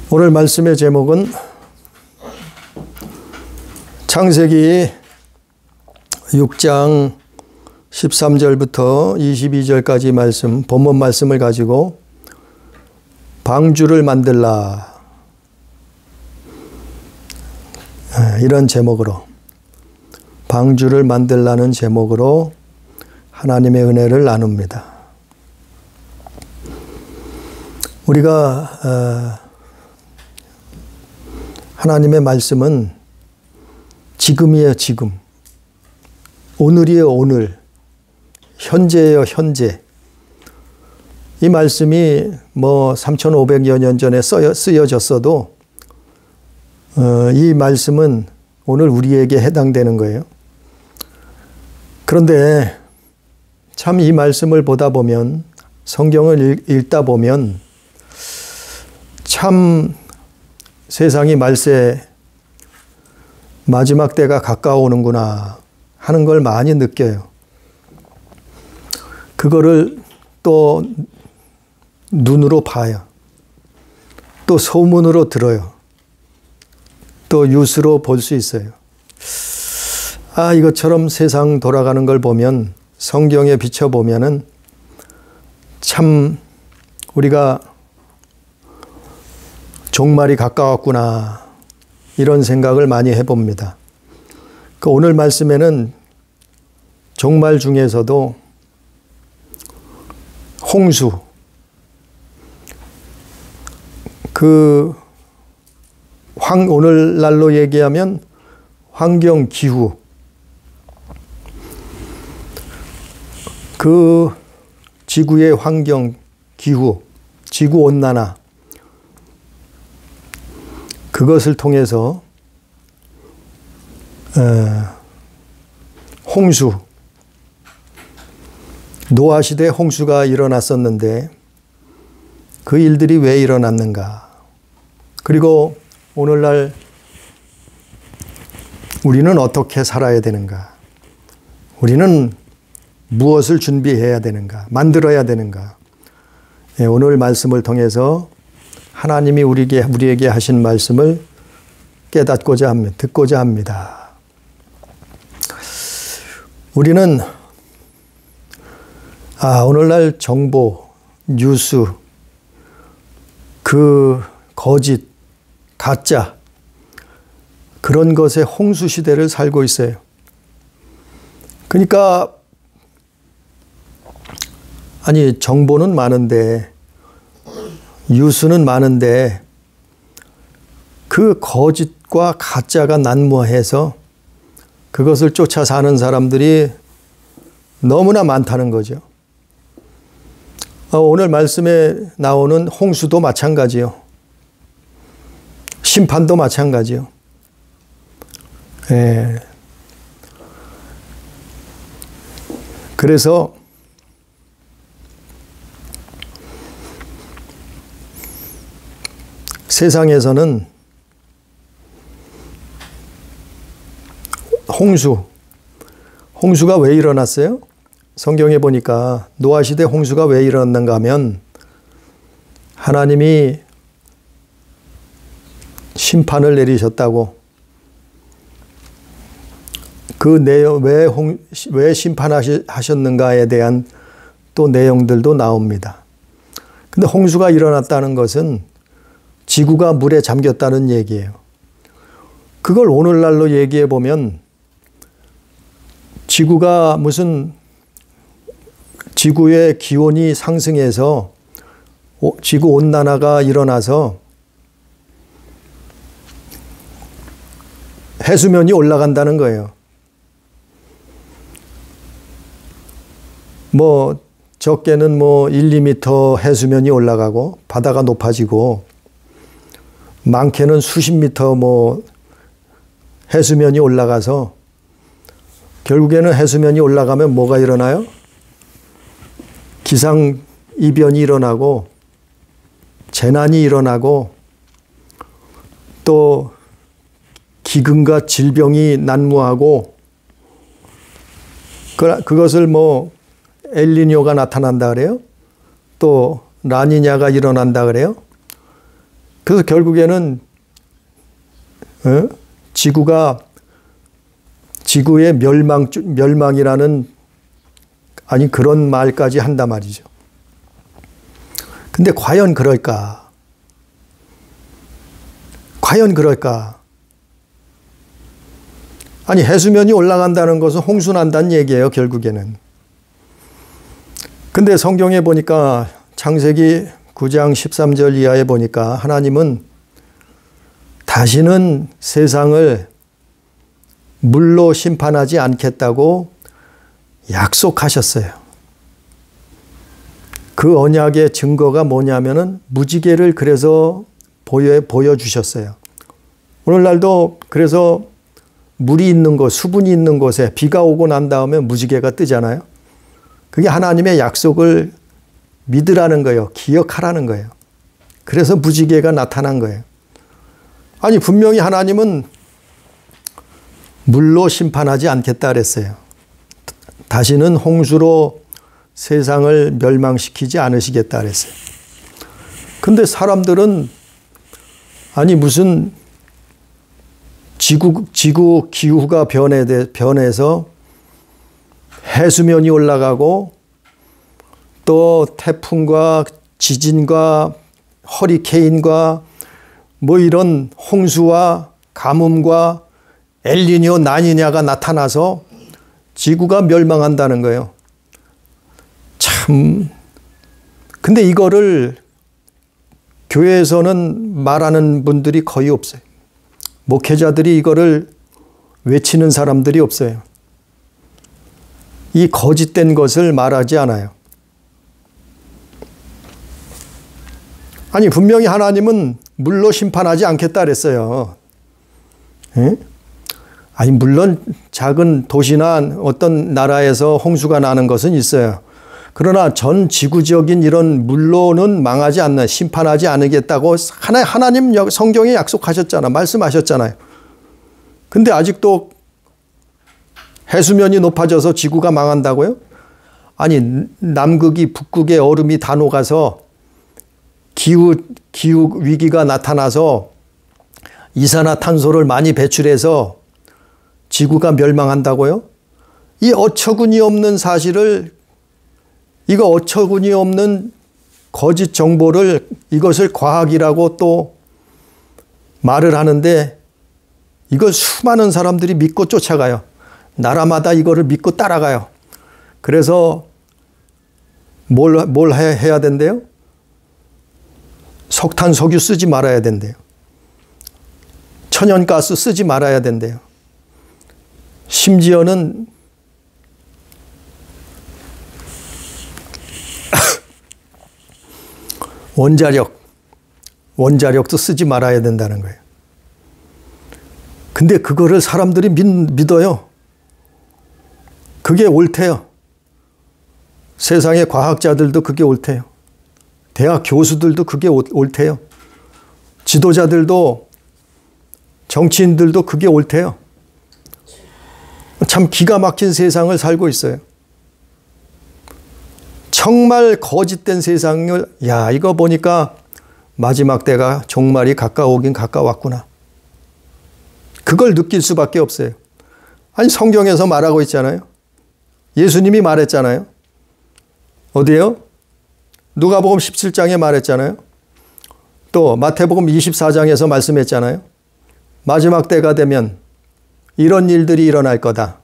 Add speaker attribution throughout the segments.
Speaker 1: 오늘 말씀의 제목은 창세기 6장 13절부터 22절까지 말씀, 본문 말씀을 가지고 방주를 만들라, 이런 제목으로, 방주를 만들라는 제목으로 하나님의 은혜를 나눕니다. 우리가 하나님의 말씀은 지금이에요, 지금. 오늘이에요, 오늘. 현재예요, 현재. 이 말씀이 뭐 3,500여 년 전에 쓰여졌어도 이 말씀은 오늘 우리에게 해당되는 거예요. 그런데 참 이 말씀을 보다 보면, 성경을 읽다 보면 참 세상이 말세 마지막 때가 가까워오는구나 하는 걸 많이 느껴요. 그거를 또 눈으로 봐요. 또 소문으로 들어요. 또 뉴스로 볼 수 있어요. 아, 이것처럼 세상 돌아가는 걸 보면, 성경에 비춰보면은 참 우리가 종말이 가까웠구나, 이런 생각을 많이 해봅니다. 그 오늘 말씀에는 종말 중에서도 홍수, 오늘날로 얘기하면 환경, 기후, 그 지구의 환경, 기후, 지구온난화, 그것을 통해서 홍수, 노아 시대에 홍수가 일어났었는데 그 일들이 왜 일어났는가? 그리고 오늘날 우리는 어떻게 살아야 되는가? 우리는 무엇을 준비해야 되는가? 만들어야 되는가? 오늘 말씀을 통해서 하나님이 우리에게 하신 말씀을 깨닫고자 합니다. 듣고자 합니다. 우리는 오늘날 정보, 뉴스, 그 거짓, 가짜, 그런 것의 홍수 시대를 살고 있어요. 그러니까 정보는 많은데, 뉴스는 많은데 그 거짓과 가짜가 난무해서 그것을 쫓아 사는 사람들이 너무나 많다는 거죠. 오늘 말씀에 나오는 홍수도 마찬가지요. 심판도 마찬가지요. 그래서 세상에서는 홍수가 왜 일어났어요? 성경에 보니까 노아 시대 홍수가 왜 일어났는가 하면 하나님이 심판을 내리셨다고, 그 내용, 왜 심판하셨는가에 대한 또 내용들도 나옵니다. 근데 홍수가 일어났다는 것은 지구가 물에 잠겼다는 얘기예요. 그걸 오늘날로 얘기해 보면 지구가 지구의 기온이 상승해서 지구 온난화가 일어나서 해수면이 올라간다는 거예요. 적게는 1, 2m 해수면이 올라가고 바다가 높아지고, 많게는 수십 미터 해수면이 올라가서 결국에는 해수면이 올라가면 뭐가 일어나요? 기상이변이 일어나고 재난이 일어나고 또 기근과 질병이 난무하고, 그것을 엘니뇨가 나타난다 그래요? 또 라니냐가 일어난다 그래요? 그래서 결국에는 지구의 멸망이라는 그런 말까지 한단 말이죠. 근데 과연 그럴까? 과연 그럴까? 해수면이 올라간다는 것은 홍수 난다는 얘기예요, 결국에는. 근데 성경에 보니까 창세기 9장 13절 이하에 보니까 하나님은 다시는 세상을 물로 심판하지 않겠다고 약속하셨어요. 그 언약의 증거가 뭐냐면은 무지개를 그래서 보여주셨어요. 오늘날도 그래서 물이 있는 곳, 수분이 있는 곳에 비가 오고 난 다음에 무지개가 뜨잖아요. 그게 하나님의 약속을 믿으라는 거예요. 기억하라는 거예요. 그래서 무지개가 나타난 거예요. 분명히 하나님은 물로 심판하지 않겠다 그랬어요. 다시는 홍수로 세상을 멸망시키지 않으시겠다 그랬어요. 근데 사람들은 무슨 지구 기후가 변해서 해수면이 올라가고 또 태풍과 지진과 허리케인과 이런 홍수와 가뭄과 엘니뇨, 라니냐가 나타나서 지구가 멸망한다는 거예요. 참. 근데 이거를 교회에서는 말하는 분들이 거의 없어요. 목회자들이 이거를 외치는 사람들이 없어요. 이 거짓된 것을 말하지 않아요. 분명히 하나님은 물로 심판하지 않겠다 그랬어요. 예? 물론 작은 도시나 어떤 나라에서 홍수가 나는 것은 있어요. 그러나 전 지구적인 이런 물로는 망하지 않는, 심판하지 않겠다고 하나님 성경에 약속하셨잖아. 말씀하셨잖아요. 근데 아직도 해수면이 높아져서 지구가 망한다고요? 남극이 북극의 얼음이 다 녹아서 기후 위기가 나타나서 이산화탄소를 많이 배출해서 지구가 멸망한다고요? 이 어처구니 없는 사실을, 이거 어처구니 없는 거짓 정보를 이것을 과학이라고 또 말을 하는데 이걸 수많은 사람들이 믿고 쫓아가요. 나라마다 이거를 믿고 따라가요. 그래서 뭘 해야 된대요? 석탄, 석유 쓰지 말아야 된대요. 천연가스 쓰지 말아야 된대요. 심지어는 원자력도 쓰지 말아야 된다는 거예요. 근데 그거를 사람들이 믿어요. 그게 옳대요. 세상의 과학자들도 그게 옳대요. 대학 교수들도 그게 옳대요. 지도자들도, 정치인들도 그게 옳대요. 참 기가 막힌 세상을 살고 있어요. 정말 거짓된 세상을, 이거 보니까 마지막 때가 종말이 가까우긴 가까웠구나. 그걸 느낄 수밖에 없어요. 성경에서 말하고 있잖아요. 예수님이 말했잖아요. 어디에요? 누가복음 17장에 말했잖아요. 또 마태복음 24장에서 말씀했잖아요. 마지막 때가 되면 이런 일들이 일어날 거다.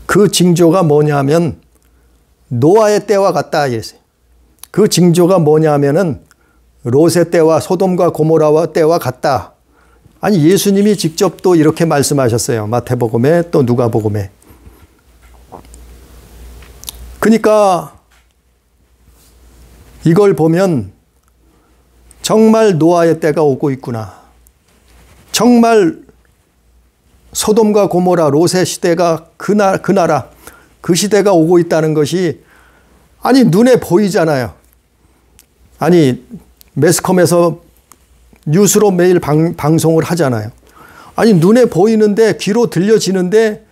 Speaker 1: 그 징조가 뭐냐면 노아의 때와 같다 이랬어요. 그 징조가 뭐냐면은 롯의 때와 소돔과 고모라와 때와 같다. 예수님이 직접 또 이렇게 말씀하셨어요. 마태복음에 또 누가복음에. 그러니까 이걸 보면 정말 노아의 때가 오고 있구나. 정말 소돔과 고모라 롯의 시대가 그 나라 그 시대가 오고 있다는 것이 눈에 보이잖아요. 매스컴에서 뉴스로 매일 방송을 하잖아요. 눈에 보이는데 귀로 들려지는데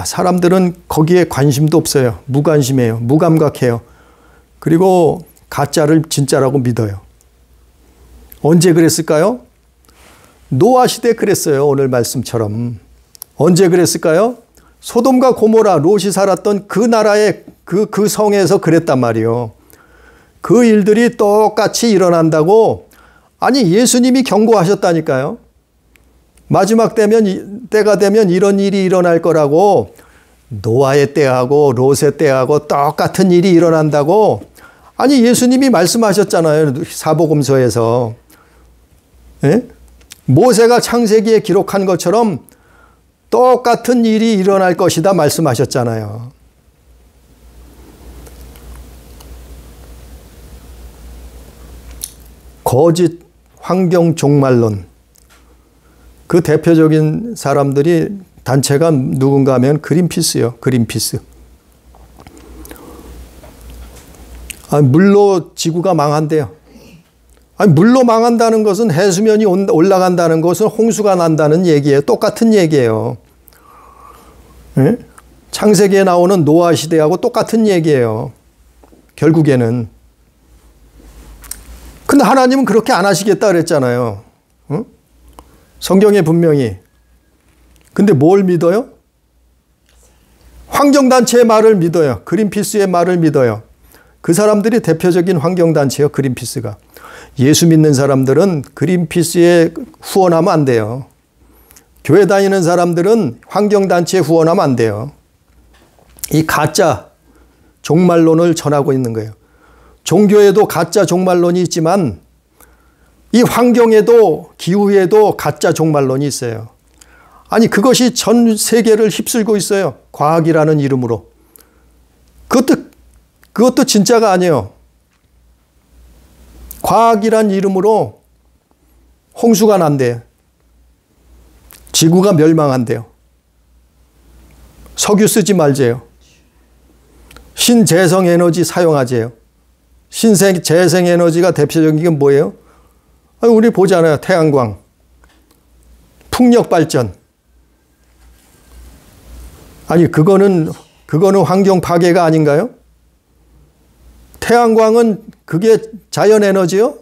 Speaker 1: 사람들은 거기에 관심도 없어요. 무관심해요. 무감각해요. 그리고 가짜를 진짜라고 믿어요. 언제 그랬을까요? 노아 시대 그랬어요. 오늘 말씀처럼. 언제 그랬을까요? 소돔과 고모라, 롯이 살았던 그 나라의 그 성에서 그랬단 말이에요. 그 일들이 똑같이 일어난다고, 아니 예수님이 경고하셨다니까요. 마지막 때가 되면 이런 일이 일어날 거라고, 노아의 때하고 롯의 때하고 똑같은 일이 일어난다고, 아니 예수님이 말씀하셨잖아요. 사복음서에서. 예? 모세가 창세기에 기록한 것처럼 똑같은 일이 일어날 것이다 말씀하셨잖아요. 거짓 환경 종말론. 그 대표적인 사람들이 단체가 누군가 하면 그린피스요. 그린피스. 물로 지구가 망한대요. 물로 망한다는 것은 해수면이 올라간다는 것은 홍수가 난다는 얘기예요. 똑같은 얘기예요. 예? 창세기에 나오는 노아 시대하고 똑같은 얘기예요. 결국에는. 근데 하나님은 그렇게 안 하시겠다 그랬잖아요. 응? 성경에 분명히. 근데 뭘 믿어요? 환경단체의 말을 믿어요. 그린피스의 말을 믿어요. 그 사람들이 대표적인 환경단체예요. 그린피스가. 예수 믿는 사람들은 그린피스에 후원하면 안 돼요. 교회 다니는 사람들은 환경단체에 후원하면 안 돼요. 이 가짜 종말론을 전하고 있는 거예요. 종교에도 가짜 종말론이 있지만 이 환경에도 기후에도 가짜 종말론이 있어요. 아니 그것이 전 세계를 휩쓸고 있어요. 과학이라는 이름으로. 그것도 진짜가 아니에요. 과학이란 이름으로 홍수가 난대요. 지구가 멸망한대요. 석유 쓰지 말재요. 신재생에너지 사용하재요. 신재생에너지가 대표적인 게 뭐예요? 우리 보잖아요. 태양광, 풍력발전. 아니 그거는 환경 파괴가 아닌가요? 태양광은 그게 자연에너지요?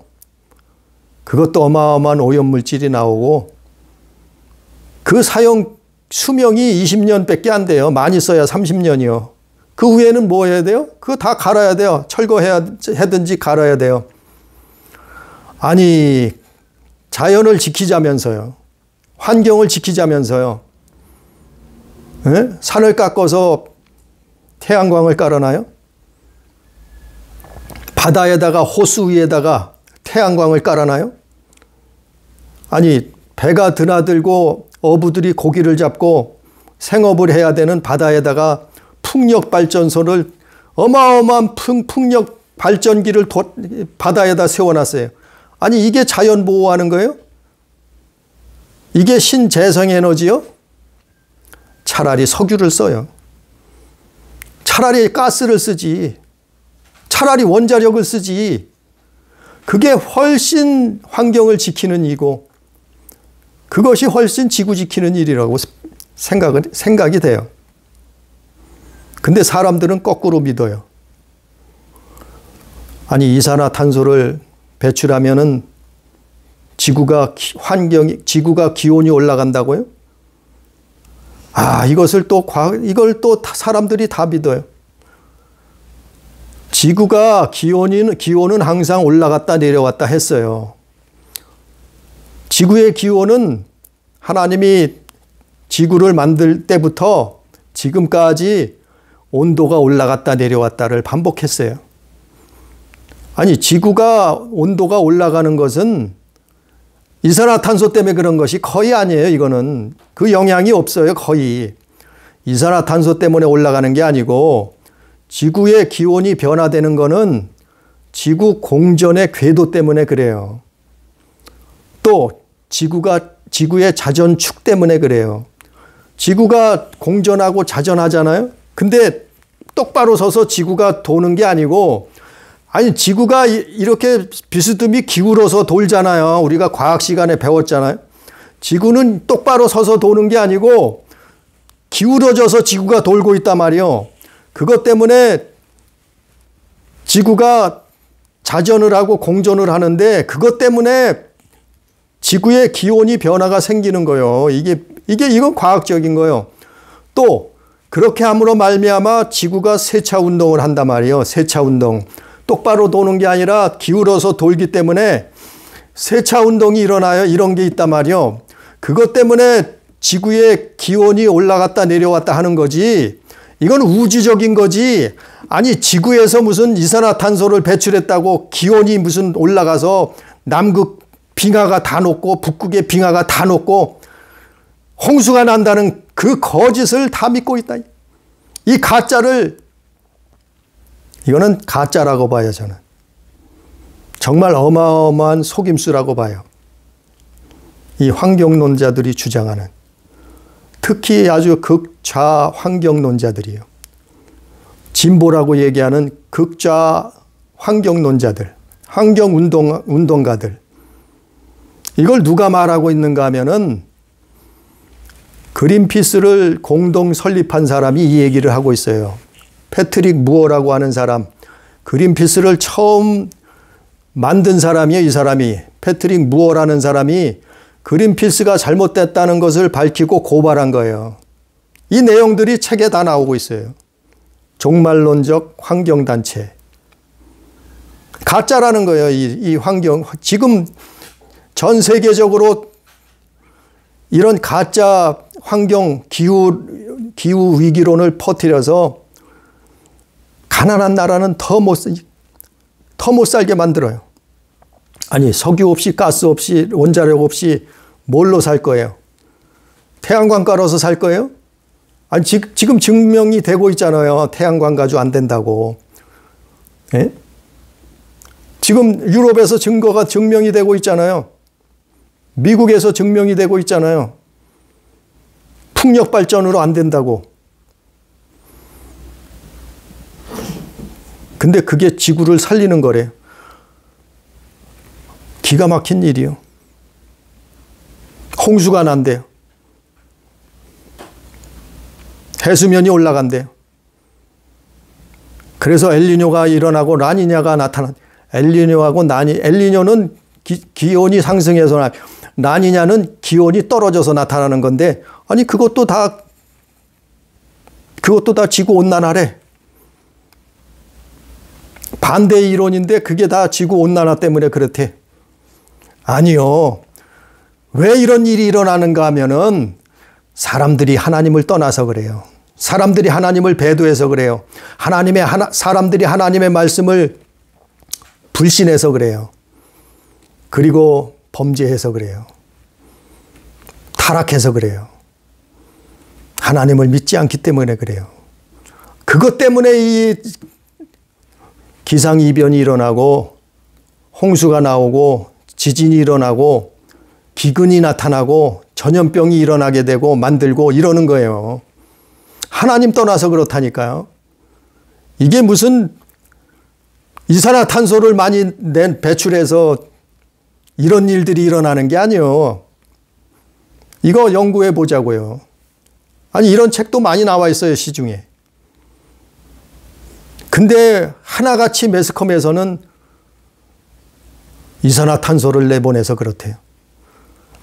Speaker 1: 그것도 어마어마한 오염물질이 나오고 그 사용 수명이 20년밖에 안 돼요. 많이 써야 30년이요. 그 후에는 뭐 해야 돼요? 그거 다 갈아야 돼요. 철거해든지 갈아야 돼요. 아니 자연을 지키자면서요. 환경을 지키자면서요. 에? 산을 깎아서 태양광을 깔아놔요? 바다에다가 호수 위에다가 태양광을 깔아놔요? 아니 배가 드나들고 어부들이 고기를 잡고 생업을 해야 되는 바다에다가 풍력발전소를 어마어마한 풍력 발전기를 바다에다 세워놨어요. 아니 이게 자연 보호하는 거예요? 이게 신재생에너지요? 차라리 석유를 써요. 차라리 가스를 쓰지. 차라리 원자력을 쓰지. 그게 훨씬 환경을 지키는 일이고 그것이 훨씬 지구 지키는 일이라고 생각이 돼요. 근데 사람들은 거꾸로 믿어요. 아니 이산화탄소를 배출하면은 지구가 기온이 올라간다고요? 이걸 또 사람들이 다 믿어요. 지구가 기온은 항상 올라갔다 내려왔다 했어요. 지구의 기온은 하나님이 지구를 만들 때부터 지금까지 온도가 올라갔다 내려왔다를 반복했어요. 아니 지구가 온도가 올라가는 것은 이산화탄소 때문에 그런 것이 거의 아니에요. 이거는 그 영향이 없어요. 거의. 이산화탄소 때문에 올라가는 게 아니고 지구의 기온이 변화되는 거는 지구 공전의 궤도 때문에 그래요. 또 지구의 자전축 때문에 그래요. 지구가 공전하고 자전하잖아요. 근데 똑바로 서서 지구가 도는 게 아니고 아니 지구가 이렇게 비스듬히 기울어서 돌잖아요. 우리가 과학 시간에 배웠잖아요. 지구는 똑바로 서서 도는 게 아니고 기울어져서 지구가 돌고 있단 말이에요. 그것 때문에 지구가 자전을 하고 공전을 하는데 그것 때문에 지구의 기온이 변화가 생기는 거예요. 이건 과학적인 거예요. 또 그렇게 함으로 말미암아 지구가 세차 운동을 한단 말이에요. 세차 운동. 똑바로 도는 게 아니라 기울어서 돌기 때문에 세차 운동이 일어나요. 이런 게 있단 말이에요. 그것 때문에 지구의 기온이 올라갔다 내려왔다 하는 거지. 이건 우주적인 거지. 아니 지구에서 무슨 이산화탄소를 배출했다고 기온이 무슨 올라가서 남극 빙하가 다 녹고 북극의 빙하가 다 녹고 홍수가 난다는 그 거짓을 다 믿고 있다. 이 가짜를, 이거는 가짜라고 봐요, 저는. 정말 어마어마한 속임수라고 봐요. 이 환경론자들이 주장하는, 특히 아주 극좌 환경론자들이요. 진보라고 얘기하는 극좌 환경론자들, 환경운동가들. 이걸 누가 말하고 있는가 하면은 그린피스를 공동 설립한 사람이 이 얘기를 하고 있어요. 패트릭 무어라고 하는 사람. 그린피스를 처음 만든 사람이에요, 이 사람이. 패트릭 무어라는 사람이 그린피스가 잘못됐다는 것을 밝히고 고발한 거예요. 이 내용들이 책에 다 나오고 있어요. 종말론적 환경단체. 가짜라는 거예요, 이 환경. 지금 전 세계적으로 이런 가짜 환경 기후 위기론을 퍼뜨려서 가난한 나라는 더 못 살게 만들어요. 아니 석유 없이 가스 없이 원자력 없이 뭘로 살 거예요? 태양광 깔아서 살 거예요? 아니 지금 증명이 되고 있잖아요. 태양광 가지고 안 된다고. 예? 지금 유럽에서 증명이 되고 있잖아요. 미국에서 증명이 되고 있잖아요. 풍력 발전으로 안 된다고. 근데 그게 지구를 살리는 거래요. 기가 막힌 일이요. 홍수가 난대요. 해수면이 올라간대요. 그래서 엘니뇨가 일어나고 라니냐가 나타난. 엘니뇨하고 엘니뇨는 기온이 상승해서 라니냐는 기온이 떨어져서 나타나는 건데, 아니 그것도 다 지구 온난화래. 반대 이론인데 그게 다 지구 온난화 때문에 그렇대. 아니요. 왜 이런 일이 일어나는가 하면은 사람들이 하나님을 떠나서 그래요. 사람들이 하나님을 배도해서 그래요. 사람들이 하나님의 말씀을 불신해서 그래요. 그리고 범죄해서 그래요. 타락해서 그래요. 하나님을 믿지 않기 때문에 그래요. 그것 때문에 이 기상이변이 일어나고 홍수가 나오고 지진이 일어나고 기근이 나타나고 전염병이 일어나게 되고 만들고 이러는 거예요. 하나님 떠나서 그렇다니까요. 이게 무슨 이산화탄소를 많이 배출해서 이런 일들이 일어나는 게 아니에요. 이거 연구해 보자고요. 아니 이런 책도 많이 나와 있어요, 시중에. 근데 하나같이 매스컴에서는 이산화탄소를 내보내서 그렇대요.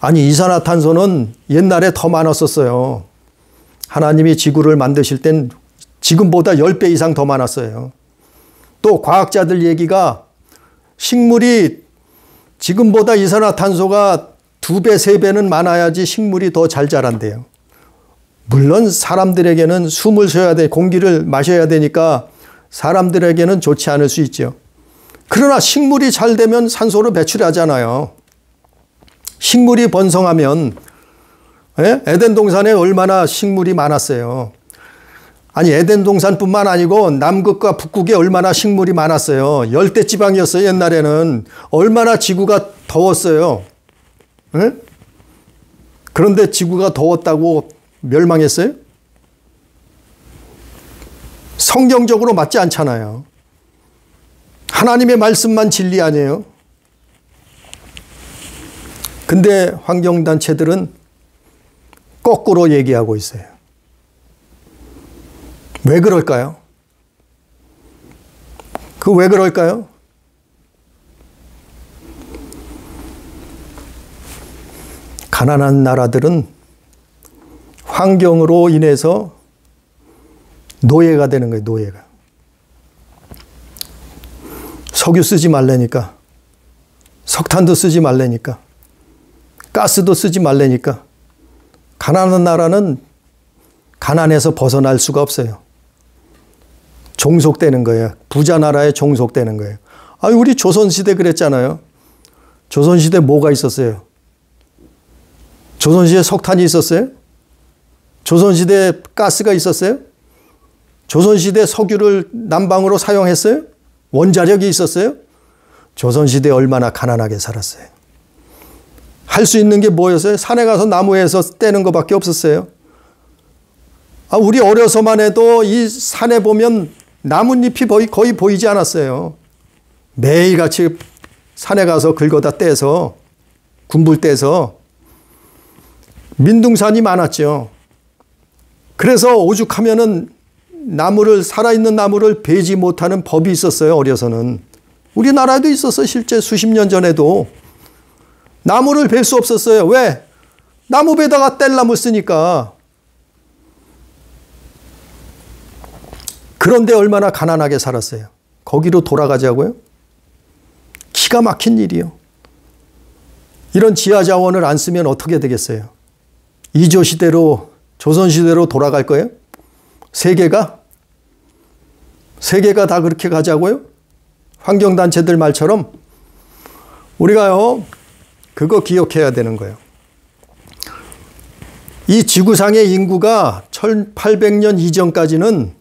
Speaker 1: 아니 이산화탄소는 옛날에 더 많았었어요. 하나님이 지구를 만드실 땐 지금보다 10배 이상 더 많았어요. 또 과학자들 얘기가 식물이 지금보다 이산화탄소가 2배, 3배는 많아야지 식물이 더 잘 자란대요. 물론 사람들에게는 숨을 쉬어야 돼, 공기를 마셔야 되니까 사람들에게는 좋지 않을 수 있죠. 그러나 식물이 잘 되면 산소를 배출하잖아요. 식물이 번성하면, 에덴 동산에 얼마나 식물이 많았어요. 아니 에덴 동산뿐만 아니고 남극과 북극에 얼마나 식물이 많았어요. 열대지방이었어요. 옛날에는. 얼마나 지구가 더웠어요. 그런데 지구가 더웠다고 멸망했어요? 성경적으로 맞지 않잖아요. 하나님의 말씀만 진리 아니에요. 근데 환경단체들은 거꾸로 얘기하고 있어요. 왜 그럴까요? 왜 그럴까요? 가난한 나라들은 환경으로 인해서 노예가 되는 거예요. 노예가. 석유 쓰지 말라니까, 석탄도 쓰지 말라니까, 가스도 쓰지 말라니까, 가난한 나라는 가난에서 벗어날 수가 없어요. 종속되는 거예요. 부자 나라에 종속되는 거예요. 우리 조선시대 그랬잖아요. 조선시대 뭐가 있었어요? 조선시대 석탄이 있었어요? 조선시대 가스가 있었어요? 조선시대 석유를 난방으로 사용했어요? 원자력이 있었어요? 조선시대 얼마나 가난하게 살았어요. 할 수 있는 게 뭐였어요? 산에 가서 나무에서 떼는 것밖에 없었어요. 우리 어려서만 해도 이 산에 보면 나뭇잎이 거의 보이지 않았어요. 매일같이 산에 가서 긁어다 떼서 군불 떼서 민둥산이 많았죠. 그래서 오죽하면은 살아있는 나무를 베지 못하는 법이 있었어요. 어려서는. 우리나라에도 있었어요. 실제 수십 년 전에도. 나무를 벨 수 없었어요. 왜? 나무 베다가 뗄나무 쓰니까. 그런데 얼마나 가난하게 살았어요. 거기로 돌아가자고요? 기가 막힌 일이요. 이런 지하자원을 안 쓰면 어떻게 되겠어요? 이조시대로, 조선시대로 돌아갈 거예요? 세계가 다 그렇게 가자고요? 환경단체들 말처럼? 우리가요, 그거 기억해야 되는 거예요. 이 지구상의 인구가 1800년 이전까지는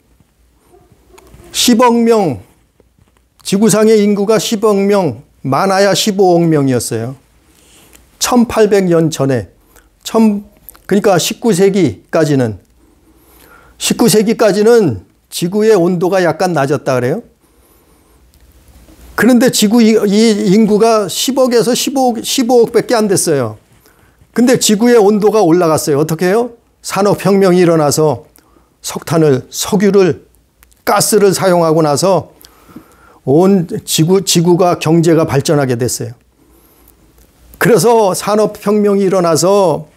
Speaker 1: 10억 명, 지구상의 인구가 10억 명, 많아야 15억 명이었어요. 1800년 전에, 그러니까 19세기까지는 지구의 온도가 약간 낮았다 그래요. 그런데 지구 이 인구가 10억에서 15억밖에 안 됐어요. 근데 지구의 온도가 올라갔어요. 어떻게 해요? 산업혁명이 일어나서 석유를, 가스를 사용하고 나서 온 지구가 경제가 발전하게 됐어요. 그래서 산업혁명이 일어나서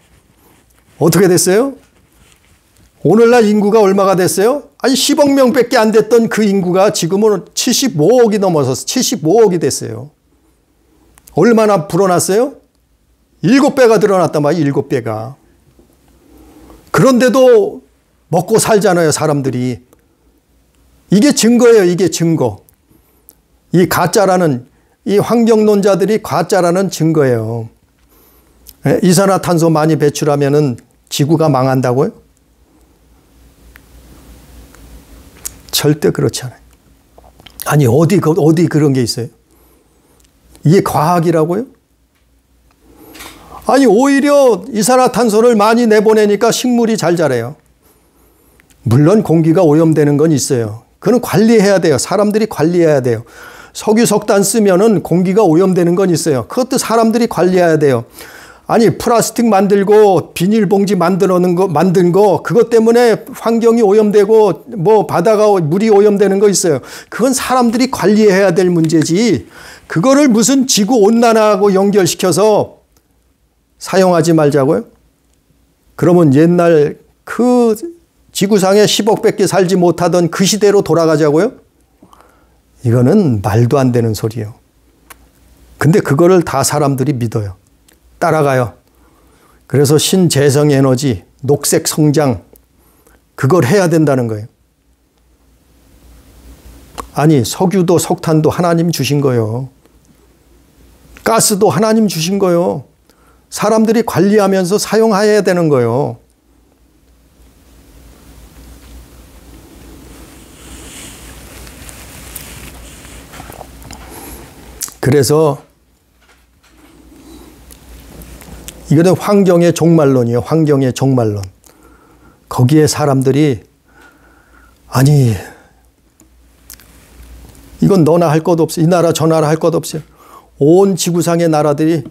Speaker 1: 어떻게 됐어요? 오늘날 인구가 얼마가 됐어요? 10억 명밖에 안 됐던 그 인구가 지금은 75억이 넘어서 75억이 됐어요. 얼마나 불어났어요? 7배가 늘어났단 말이에요. 7배가. 그런데도 먹고 살잖아요. 사람들이. 이게 증거예요. 이게 증거. 이 환경론자들이 가짜라는 증거예요. 이산화탄소 많이 배출하면은 지구가 망한다고요? 절대 그렇지 않아요. 아니, 어디 그런 게 있어요? 이게 과학이라고요? 아니, 오히려 이산화탄소를 많이 내보내니까 식물이 잘 자라요. 물론 공기가 오염되는 건 있어요. 그건 관리해야 돼요. 사람들이 관리해야 돼요. 석유, 석탄 쓰면은 공기가 오염되는 건 있어요. 그것도 사람들이 관리해야 돼요. 아니, 플라스틱 만들고 비닐봉지 만든 거 그것 때문에 환경이 오염되고 바다가 물이 오염되는 거 있어요. 그건 사람들이 관리해야 될 문제지. 그거를 무슨 지구 온난화하고 연결시켜서 사용하지 말자고요? 그러면 옛날 그 지구상에 10억밖에 살지 못하던 그 시대로 돌아가자고요? 이거는 말도 안 되는 소리예요. 근데 그거를 다 사람들이 믿어요. 따라가요. 그래서 신재생 에너지, 녹색 성장, 그걸 해야 된다는 거예요. 아니, 석유도 석탄도 하나님 주신 거예요. 가스도 하나님 주신 거예요. 사람들이 관리하면서 사용해야 되는 거예요. 그래서 이거는 환경의 종말론이에요. 환경의 종말론. 거기에 사람들이 아니, 이건 너나 할 것 없어. 이 나라 저 나라 할 것 없어요. 온 지구상의 나라들이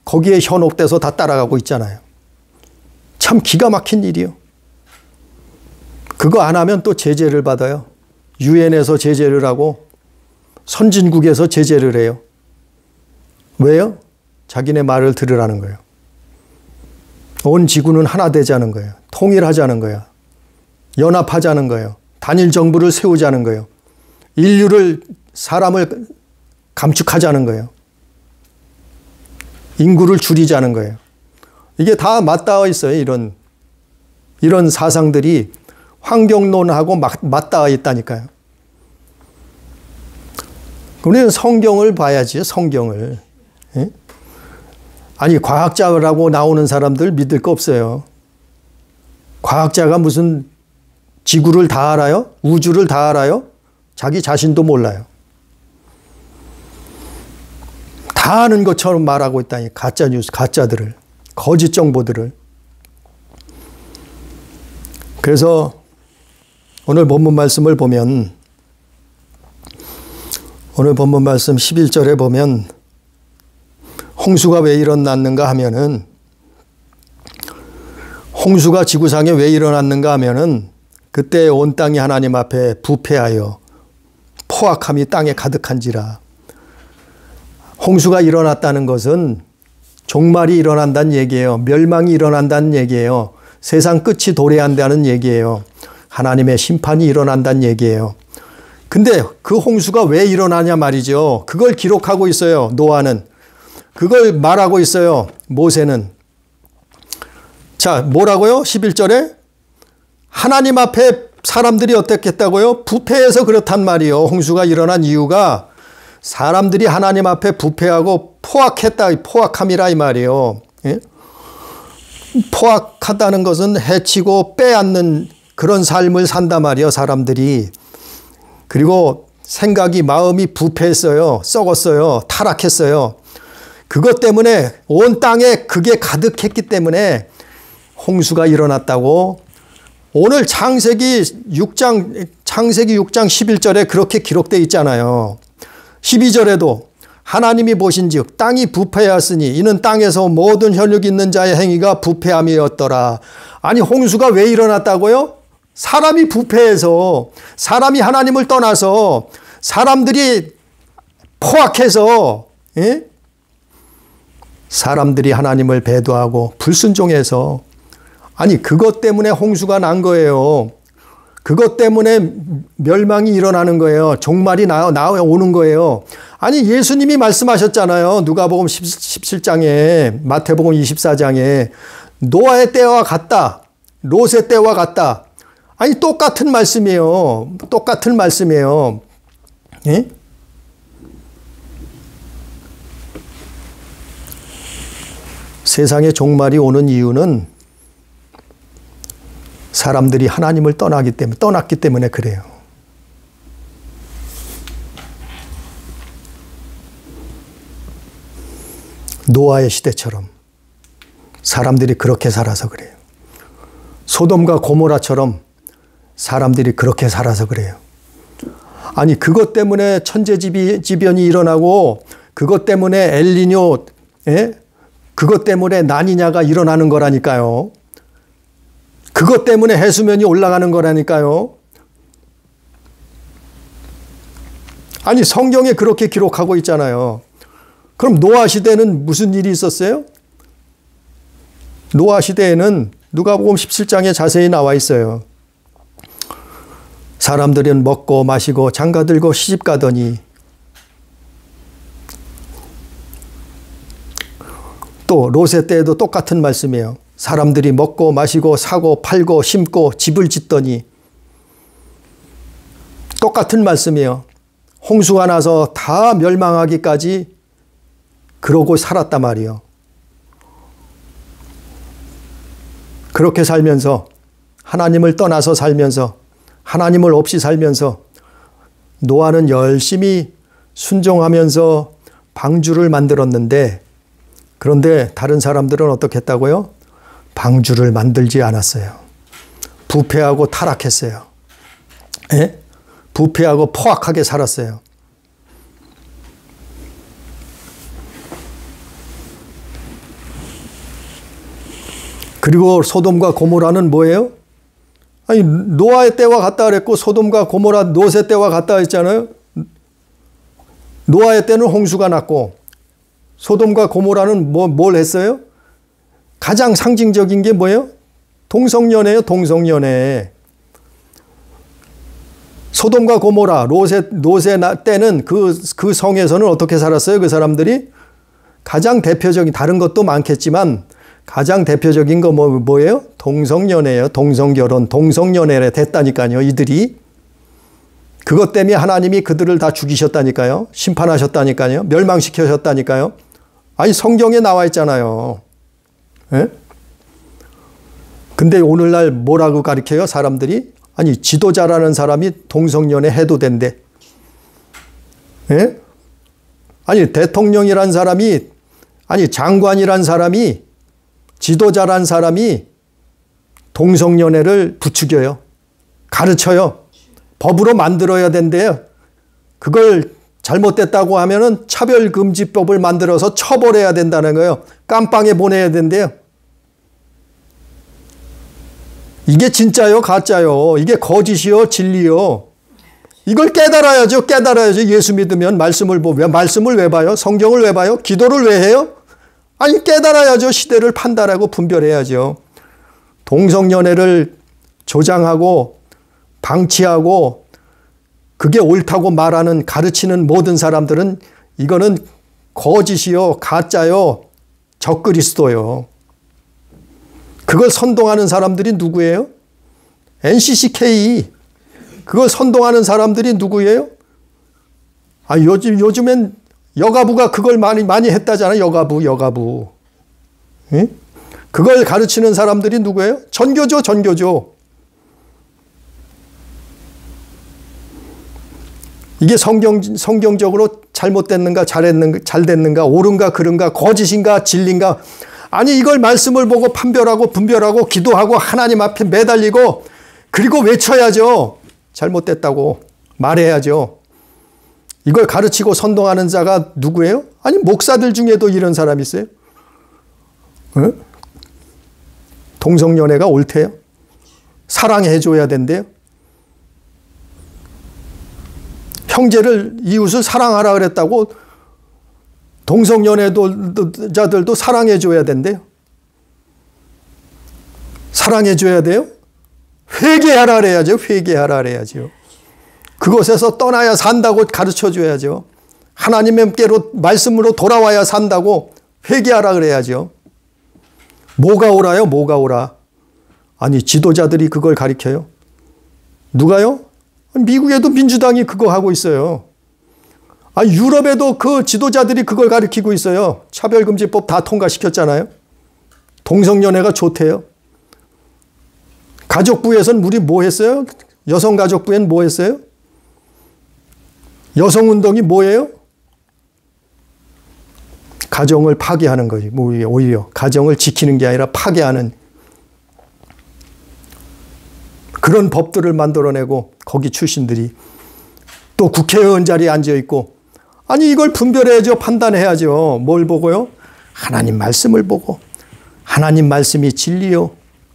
Speaker 1: 거기에 현혹돼서 다 따라가고 있잖아요. 참 기가 막힌 일이요. 그거 안 하면 또 제재를 받아요. 유엔에서 제재를 하고 선진국에서 제재를 해요. 왜요? 자기네 말을 들으라는 거예요. 온 지구는 하나 되자는 거예요. 통일하자는 거예요. 연합하자는 거예요. 단일 정부를 세우자는 거예요. 인류를, 사람을 감축하자는 거예요. 인구를 줄이자는 거예요. 이게 다 맞닿아 있어요. 이런 사상들이 환경론하고 맞닿아 있다니까요. 우리는 성경을 봐야지, 성경을. 예? 아니, 과학자라고 나오는 사람들 믿을 거 없어요. 과학자가 무슨 지구를 다 알아요? 우주를 다 알아요? 자기 자신도 몰라요. 다 아는 것처럼 말하고 있다니, 가짜 뉴스, 가짜들을, 거짓 정보들을. 그래서 오늘 본문 말씀을 보면, 오늘 본문 말씀 11절에 보면 홍수가 왜 일어났는가 하면은, 홍수가 지구상에 왜 일어났는가 하면은 그때 온 땅이 하나님 앞에 부패하여 포악함이 땅에 가득한지라. 홍수가 일어났다는 것은 종말이 일어난다는 얘기예요. 멸망이 일어난다는 얘기예요. 세상 끝이 도래한다는 얘기예요. 하나님의 심판이 일어난다는 얘기예요. 근데 그 홍수가 왜 일어나냐 말이죠. 그걸 기록하고 있어요. 노아는. 그걸 말하고 있어요. 모세는. 자, 뭐라고요? 11절에 하나님 앞에 사람들이 어떻겠다고요? 부패해서 그렇단 말이에요. 홍수가 일어난 이유가 사람들이 하나님 앞에 부패하고 포악했다. 포악함이라 이 말이에요. 예? 포악하다는 것은 해치고 빼앗는 그런 삶을 산단 말이에요. 사람들이. 그리고 생각이, 마음이 부패했어요. 썩었어요. 타락했어요. 그것 때문에 온 땅에 그게 가득했기 때문에 홍수가 일어났다고 오늘 창세기 6장 11절에 그렇게 기록되어 있잖아요. 12절에도 하나님이 보신즉 땅이 부패하였으니 이는 땅에서 모든 혈육 있는 자의 행위가 부패함이었더라. 아니, 홍수가 왜 일어났다고요? 사람이 부패해서, 사람이 하나님을 떠나서, 사람들이 포악해서, 예? 사람들이 하나님을 배도하고 불순종해서, 아니, 그것 때문에 홍수가 난 거예요. 그것 때문에 멸망이 일어나는 거예요. 종말이 나오는 거예요. 아니, 예수님이 말씀하셨잖아요. 누가복음 17장에, 마태복음 24장에 노아의 때와 같다. 롯의 때와 같다. 아니, 똑같은 말씀이에요. 똑같은 말씀이에요. 예? 세상의 종말이 오는 이유는 사람들이 하나님을 떠났기 때문에 그래요. 노아의 시대처럼 사람들이 그렇게 살아서 그래요. 소돔과 고모라처럼 사람들이 그렇게 살아서 그래요. 아니, 그것 때문에 천재지변이 일어나고 그것 때문에 엘니뇨, 예? 그것 때문에 나니냐가 일어나는 거라니까요. 그것 때문에 해수면이 올라가는 거라니까요. 아니, 성경에 그렇게 기록하고 있잖아요. 그럼 노아 시대는 무슨 일이 있었어요? 노아 시대에는 누가복음 17장에 자세히 나와 있어요. 사람들은 먹고 마시고 장가들고 시집가더니 또 롯의 때에도 똑같은 말씀이에요. 사람들이 먹고 마시고 사고 팔고 심고 집을 짓더니 똑같은 말씀이에요. 홍수가 나서 다 멸망하기까지 그러고 살았단 말이에요. 그렇게 살면서 하나님을 떠나서 살면서 하나님을 없이 살면서 노아는 열심히 순종하면서 방주를 만들었는데 그런데 다른 사람들은 어떻게 했다고요? 방주를 만들지 않았어요. 부패하고 타락했어요. 예? 부패하고 포악하게 살았어요. 그리고 소돔과 고모라는 뭐예요? 아니, 노아의 때와 같다 그랬고 소돔과 고모라 롯의 때와 같다 했잖아요. 노아의 때는 홍수가 났고 소돔과 고모라는 뭘 했어요? 가장 상징적인 게 뭐예요? 동성연애예요. 동성연애. 소돔과 고모라, 롯의 때는 그 성에서는 어떻게 살았어요? 그 사람들이 가장 대표적인, 다른 것도 많겠지만 가장 대표적인 거 뭐예요? 동성연애예요. 동성결혼, 동성연애를 됐다니까요. 이들이. 그것 때문에 하나님이 그들을 다 죽이셨다니까요. 심판하셨다니까요. 멸망시키셨다니까요. 아니 성경에 나와 있잖아요. 예? 근데 오늘날 뭐라고 가르쳐요? 사람들이? 아니 지도자라는 사람이 동성연애 해도 된대. 예? 아니 대통령이란 사람이, 아니 장관이란 사람이, 지도자란 사람이 동성연애를 부추겨요. 가르쳐요. 법으로 만들어야 된대요. 그걸 잘못됐다고 하면은 차별금지법을 만들어서 처벌해야 된다는 거예요. 깜빵에 보내야 된대요. 이게 진짜요? 가짜요? 이게 거짓이요? 진리요? 이걸 깨달아야죠. 깨달아야죠. 예수 믿으면 말씀을 왜 봐요? 성경을 왜 봐요? 기도를 왜 해요? 아니 깨달아야죠. 시대를 판단하고 분별해야죠. 동성연애를 조장하고 방치하고 그게 옳다고 말하는, 가르치는 모든 사람들은 이거는 거짓이요, 가짜요, 적그리스도요. 그걸 선동하는 사람들이 누구예요? NCCK. 그걸 선동하는 사람들이 누구예요? 아, 요즘엔 여가부가 그걸 많이 했다잖아요. 여가부. 예? 그걸 가르치는 사람들이 누구예요? 전교조. 이게 성경적으로 잘못됐는가, 잘 됐는가, 옳은가, 그른가, 거짓인가, 진리인가. 아니, 이걸 말씀을 보고 판별하고 분별하고 기도하고 하나님 앞에 매달리고 그리고 외쳐야죠. 잘못됐다고 말해야죠. 이걸 가르치고 선동하는 자가 누구예요? 아니, 목사들 중에도 이런 사람이 있어요. 어? 동성연애가 옳대요. 사랑해줘야 된대요. 이웃을 사랑하라 그랬다고 동성연애자들도 사랑해줘야 된대요. 사랑해줘야 돼요? 회개하라 그래야죠. 회개하라 그래야죠. 그곳에서 떠나야 산다고 가르쳐줘야죠. 하나님께로 말씀으로 돌아와야 산다고 회개하라 그래야죠. 뭐가 옳아요? 뭐가 옳아? 아니 지도자들이 그걸 가르쳐요. 누가요? 미국에도 민주당이 그거 하고 있어요. 아, 유럽에도 그 지도자들이 그걸 가르치고 있어요. 차별금지법 다 통과시켰잖아요. 동성연애가 좋대요. 가족부에서는 우리 뭐 했어요? 여성가족부엔 뭐 했어요? 여성운동이 뭐예요? 가정을 파괴하는 거지. 오히려 가정을 지키는 게 아니라 파괴하는 그런 법들을 만들어내고 거기 출신들이 또 국회의원 자리에 앉아있고, 아니 이걸 분별해야죠. 판단해야죠. 뭘 보고요? 하나님 말씀을 보고, 하나님 말씀이 진리요,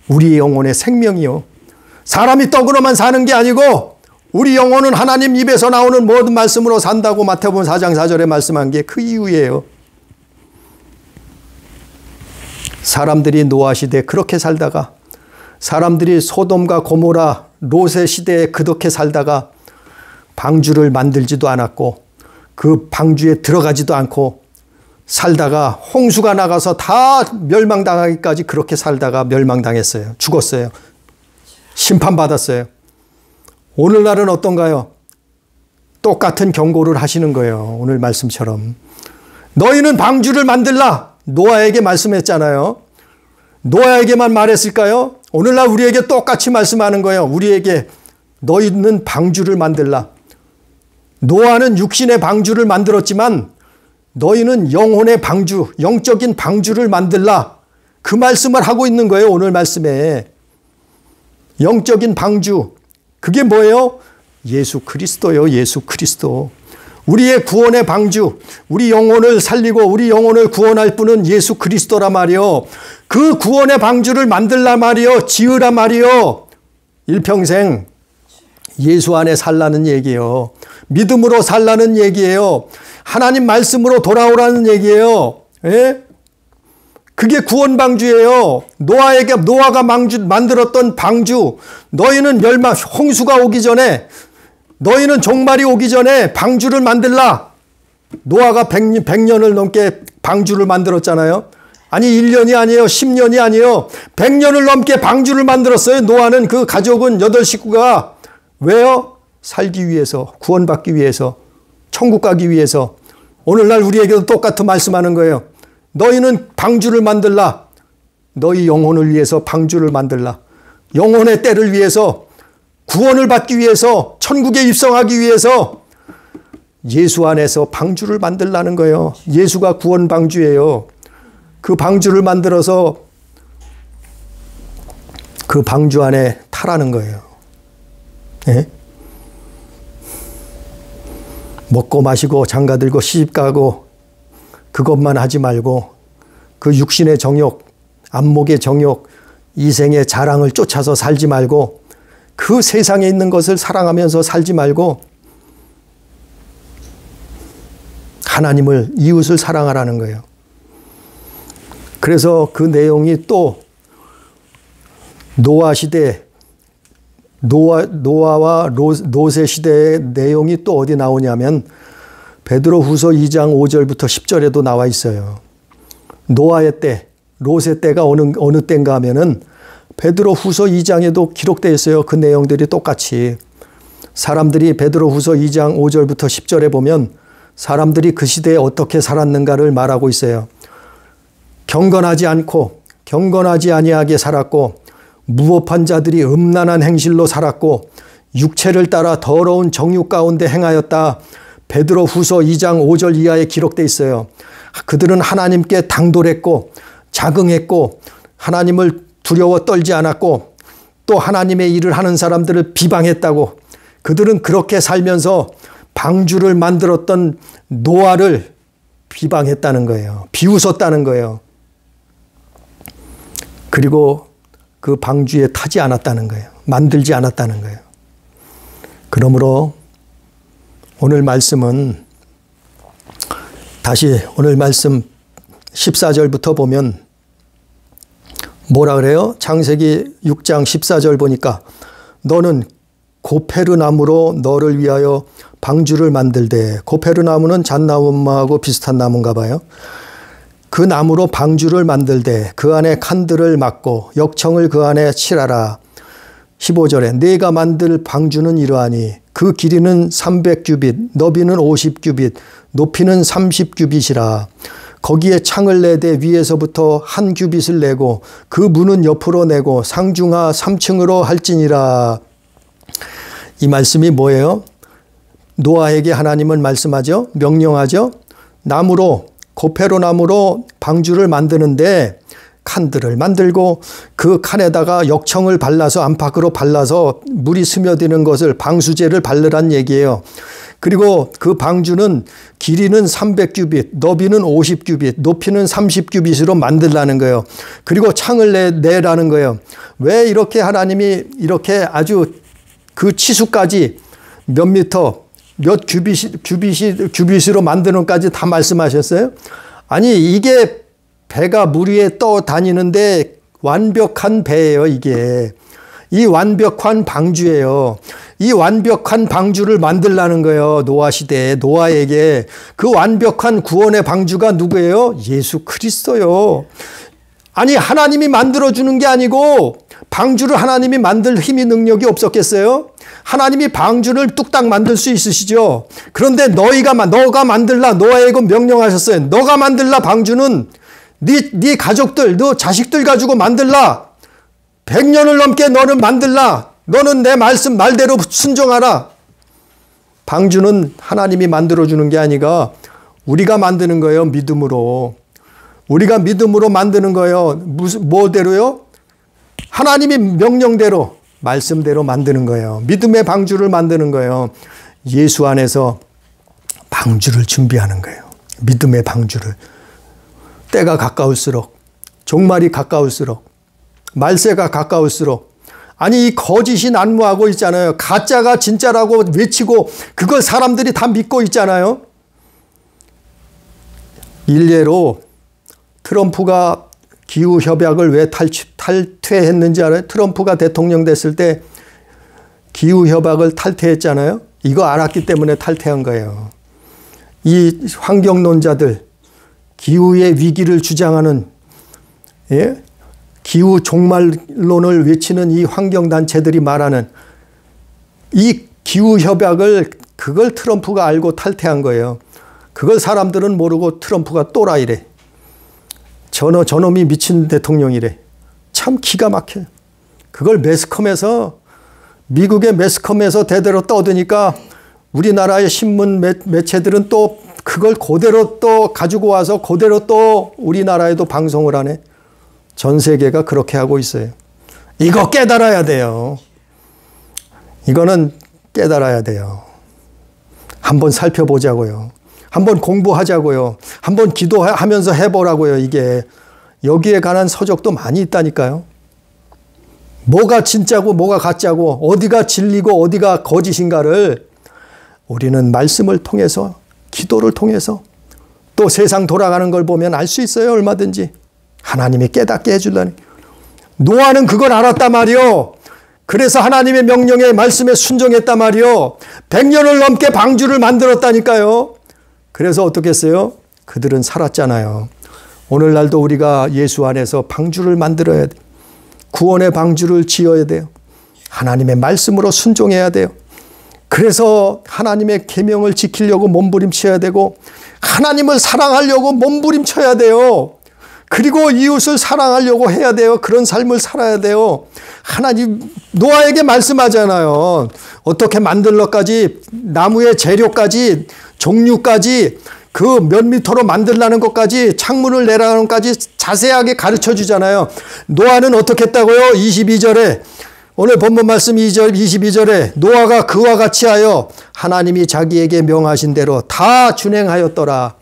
Speaker 1: 우리의 영혼의 생명이요. 사람이 떡으로만 사는 게 아니고 우리 영혼은 하나님 입에서 나오는 모든 말씀으로 산다고 마태복음 4장 4절에 말씀한 게 그 이유예요. 사람들이 노아 시대에 그렇게 살다가, 사람들이 소돔과 고모라 롯의 시대에 그렇게 살다가 방주를 만들지도 않았고 그 방주에 들어가지도 않고 살다가 홍수가 나가서 다 멸망당하기까지 그렇게 살다가 멸망당했어요. 죽었어요. 심판받았어요. 오늘날은 어떤가요? 똑같은 경고를 하시는 거예요. 오늘 말씀처럼. 너희는 방주를 만들라. 노아에게 말씀했잖아요. 노아에게만 말했을까요? 오늘날 우리에게 똑같이 말씀하는 거예요. 우리에게 너희는 방주를 만들라. 노아는 육신의 방주를 만들었지만 너희는 영혼의 방주, 영적인 방주를 만들라. 그 말씀을 하고 있는 거예요. 오늘 말씀에. 영적인 방주. 그게 뭐예요? 예수 그리스도요. 예수 그리스도. 우리의 구원의 방주, 우리 영혼을 살리고 우리 영혼을 구원할 분은 예수 그리스도라 말이요. 그 구원의 방주를 만들라 말이요. 지으라 말이요. 일평생 예수 안에 살라는 얘기예요. 믿음으로 살라는 얘기예요. 하나님 말씀으로 돌아오라는 얘기예요. 예? 그게 구원 방주예요. 노아가 만들었던 방주. 너희는 홍수가 오기 전에, 너희는 종말이 오기 전에 방주를 만들라. 노아가 100년을 넘게 방주를 만들었잖아요. 아니 1년이 아니에요. 10년이 아니에요. 100년을 넘게 방주를 만들었어요. 노아는 그 가족은 8식구가. 왜요? 살기 위해서, 구원받기 위해서, 천국 가기 위해서. 오늘날 우리에게도 똑같은 말씀하는 거예요. 너희는 방주를 만들라. 너희 영혼을 위해서 방주를 만들라. 영혼의 때를 위해서, 구원을 받기 위해서, 천국에 입성하기 위해서 예수 안에서 방주를 만들라는 거예요. 예수가 구원 방주예요. 그 방주를 만들어서 그 방주 안에 타라는 거예요. 예? 먹고 마시고 장가들고 시집가고 그것만 하지 말고 그 육신의 정욕, 안목의 정욕, 이생의 자랑을 쫓아서 살지 말고 그 세상에 있는 것을 사랑하면서 살지 말고 하나님을, 이웃을 사랑하라는 거예요. 그래서 그 내용이 또 노아 시대, 노아와 롯의 시대의 내용이 또 어디 나오냐면 베드로후서 2장 5절부터 10절에도 나와 있어요. 노아의 때, 롯의 때가 어느 때인가 하면은 베드로후서 2장에도 기록되어 있어요. 그 내용들이 똑같이. 사람들이 베드로후서 2장 5절부터 10절에 보면 사람들이 그 시대에 어떻게 살았는가를 말하고 있어요. 경건하지 않고 경건하지 아니하게 살았고 무법한 자들이 음란한 행실로 살았고 육체를 따라 더러운 정욕 가운데 행하였다. 베드로후서 2장 5절 이하에 기록되어 있어요. 그들은 하나님께 당돌했고 자긍했고 하나님을 두려워 떨지 않았고 또 하나님의 일을 하는 사람들을 비방했다고. 그들은 그렇게 살면서 방주를 만들었던 노아를 비방했다는 거예요. 비웃었다는 거예요. 그리고 그 방주에 타지 않았다는 거예요. 만들지 않았다는 거예요. 그러므로 오늘 말씀은 다시 오늘 말씀 14절부터 보면 뭐라 그래요? 창세기 6장 14절 보니까 너는 고페르나무로 너를 위하여 방주를 만들되, 고페르나무는 잣나무하고 비슷한 나무인가 봐요. 그 나무로 방주를 만들되 그 안에 칸들을 막고 역청을 그 안에 칠하라. 15절에 네가 만들 방주는 이러하니 그 길이는 300규빗, 너비는 50규빗, 높이는 30규빗이라. 거기에 창을 내되 위에서부터 한 규빗을 내고 그 문은 옆으로 내고 상중하 3층으로 할지니라. 이 말씀이 뭐예요? 노아에게 하나님은 말씀하죠. 명령하죠. 나무로, 고페로 나무로 방주를 만드는데 칸들을 만들고 그 칸에다가 역청을 발라서 안팎으로 발라서 물이 스며드는 것을 방수제를 바르란 얘기예요. 그리고 그 방주는 길이는 300규빗, 너비는 50규빗, 높이는 30규빗으로 만들라는 거예요. 그리고 창을 내라는 거예요. 왜 이렇게 하나님이 이렇게 아주 그 치수까지 몇 미터, 몇 규빗으로 만드는까지 다 말씀하셨어요? 아니 이게 배가 물 위에 떠다니는데 완벽한 배예요. 이게. 이 완벽한 방주예요. 이 완벽한 방주를 만들라는 거예요. 노아 시대에 노아에게. 그 완벽한 구원의 방주가 누구예요? 예수 그리스도요. 아니 하나님이 만들어주는 게 아니고 방주를 하나님이 만들 힘이 능력이 없었겠어요? 하나님이 방주를 뚝딱 만들 수 있으시죠. 그런데 너가 만들라. 노아에게 명령하셨어요. 너가 만들라. 방주는 네 가족들, 너 자식들 가지고 만들라. 100년을 넘게 너는 만들라. 너는 내 말씀 말대로 순종하라. 방주는 하나님이 만들어주는 게 아니라 우리가 만드는 거예요. 믿음으로. 우리가 믿음으로 만드는 거예요. 뭐대로요? 하나님이 명령대로, 말씀대로 만드는 거예요. 믿음의 방주를 만드는 거예요. 예수 안에서 방주를 준비하는 거예요. 믿음의 방주를. 때가 가까울수록, 종말이 가까울수록, 말세가 가까울수록, 아니 이 거짓이 난무하고 있잖아요. 가짜가 진짜라고 외치고 그걸 사람들이 다 믿고 있잖아요. 일례로 트럼프가 기후협약을 왜 탈퇴했는지 알아요? 트럼프가 대통령 됐을 때 기후협약을 탈퇴했잖아요. 이거 알았기 때문에 탈퇴한 거예요. 이 환경론자들, 기후의 위기를 주장하는, 예? 기후 종말론을 외치는 이 환경단체들이 말하는 이 기후협약을, 그걸 트럼프가 알고 탈퇴한 거예요. 그걸 사람들은 모르고 트럼프가 또라이래. 저놈이 미친 대통령이래. 참 기가 막혀요. 그걸 매스컴에서, 미국의 매스컴에서 대대로 떠드니까 우리나라의 신문 매체들은 또 그걸 그대로 또 가지고 와서 그대로 또 우리나라에도 방송을 하네. 전 세계가 그렇게 하고 있어요. 이거 깨달아야 돼요. 이거는 깨달아야 돼요. 한번 살펴보자고요. 한번 공부하자고요. 한번 기도하면서 해보라고요. 이게 여기에 관한 서적도 많이 있다니까요. 뭐가 진짜고 뭐가 가짜고 어디가 진리고 어디가 거짓인가를 우리는 말씀을 통해서, 기도를 통해서, 또 세상 돌아가는 걸 보면 알 수 있어요. 얼마든지. 하나님이 깨닫게 해주려니. 노아는 그걸 알았단 말이요. 그래서 하나님의 명령에, 말씀에 순종했단 말이요. 100년을 넘게 방주를 만들었다니까요. 그래서 어떻게 했어요? 그들은 살았잖아요. 오늘날도 우리가 예수 안에서 방주를 만들어야 돼요. 구원의 방주를 지어야 돼요. 하나님의 말씀으로 순종해야 돼요. 그래서 하나님의 계명을 지키려고 몸부림쳐야 되고, 하나님을 사랑하려고 몸부림쳐야 돼요. 그리고 이웃을 사랑하려고 해야 돼요. 그런 삶을 살아야 돼요. 하나님, 노아에게 말씀하잖아요. 어떻게 만들러까지, 나무의 재료까지, 종류까지, 그 몇 미터로 만들라는 것까지, 창문을 내라는 것까지 자세하게 가르쳐 주잖아요. 노아는 어떻게 했다고요? 22절에, 오늘 본문 말씀 22절에 노아가 그와 같이 하여 하나님이 자기에게 명하신 대로 다 준행하였더라.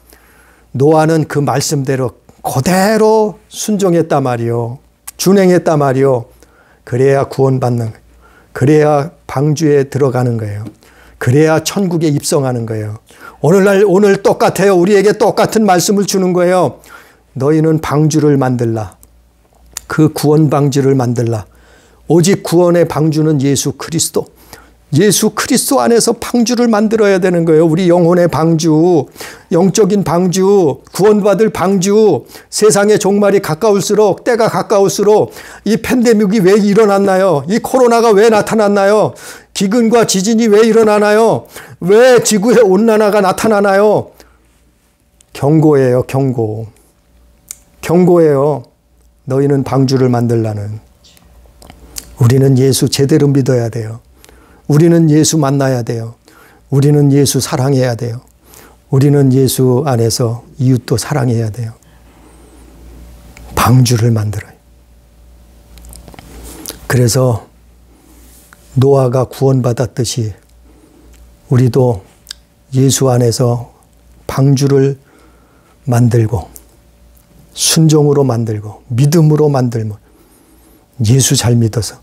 Speaker 1: 노아는 그 말씀대로 그대로 순종했단 말이요. 준행했단 말이요. 그래야 구원받는 거예요. 그래야 방주에 들어가는 거예요. 그래야 천국에 입성하는 거예요. 오늘 똑같아요. 우리에게 똑같은 말씀을 주는 거예요. 너희는 방주를 만들라. 그 구원 방주를 만들라. 오직 구원의 방주는 예수 그리스도. 예수 그리스도 안에서 방주를 만들어야 되는 거예요. 우리 영혼의 방주, 영적인 방주, 구원받을 방주. 세상의 종말이 가까울수록, 때가 가까울수록 이 팬데믹이 왜 일어났나요? 이 코로나가 왜 나타났나요? 기근과 지진이 왜 일어나나요? 왜 지구의 온난화가 나타나나요? 경고예요, 경고. 경고예요. 너희는 방주를 만들라는. 우리는 예수 제대로 믿어야 돼요. 우리는 예수 만나야 돼요. 우리는 예수 사랑해야 돼요. 우리는 예수 안에서 이웃도 사랑해야 돼요. 방주를 만들어요. 그래서 노아가 구원받았듯이 우리도 예수 안에서 방주를 만들고, 순종으로 만들고, 믿음으로 만들고, 예수 잘 믿어서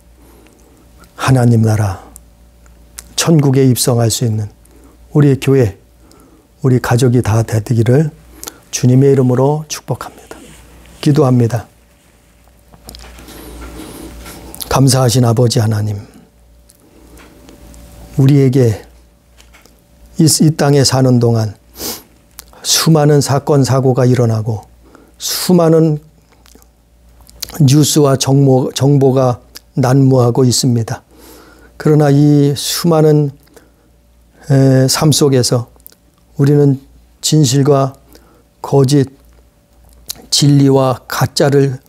Speaker 1: 하나님 나라, 천국에 입성할 수 있는 우리 교회, 우리 가족이 다 되기를 주님의 이름으로 축복합니다. 기도합니다. 감사하신 아버지 하나님, 우리에게 이 땅에 사는 동안 수많은 사건, 사고가 일어나고 수많은 뉴스와 정보가 난무하고 있습니다. 그러나 이 수많은 삶 속에서 우리는 진실과 거짓, 진리와 가짜를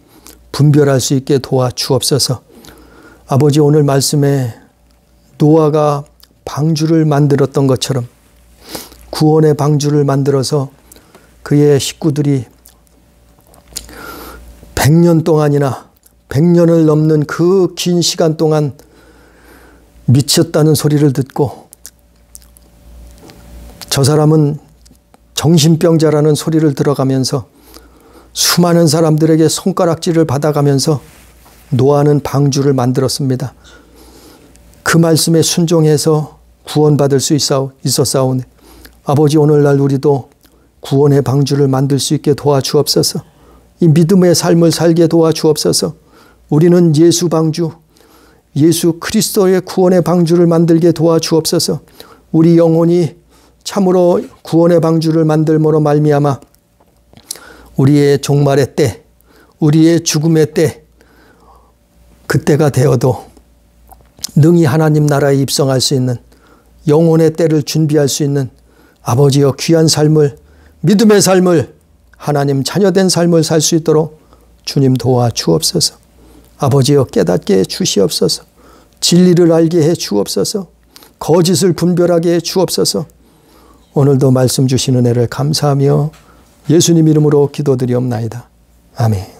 Speaker 1: 분별할 수 있게 도와주옵소서. 아버지, 오늘 말씀에 노아가 방주를 만들었던 것처럼 구원의 방주를 만들어서 그의 식구들이 100년 동안이나 100년을 넘는 그 긴 시간 동안 미쳤다는 소리를 듣고 저 사람은 정신병자라는 소리를 들어가면서 수많은 사람들에게 손가락질을 받아가면서 노아는 방주를 만들었습니다. 그 말씀에 순종해서 구원받을 수 있었사오니 아버지, 오늘날 우리도 구원의 방주를 만들 수 있게 도와주옵소서. 이 믿음의 삶을 살게 도와주옵소서. 우리는 예수 방주, 예수 그리스도의 구원의 방주를 만들게 도와주옵소서. 우리 영혼이 참으로 구원의 방주를 만들므로 말미암아 우리의 종말의 때, 우리의 죽음의 때, 그때가 되어도 능히 하나님 나라에 입성할 수 있는 영혼의 때를 준비할 수 있는 아버지여 귀한 삶을, 믿음의 삶을, 하나님 자녀된 삶을 살 수 있도록 주님 도와주옵소서. 아버지여 깨닫게 해 주시옵소서. 진리를 알게 해 주옵소서. 거짓을 분별하게 해 주옵소서. 오늘도 말씀 주시는 은혜를 감사하며 예수님 이름으로 기도드리옵나이다. 아멘.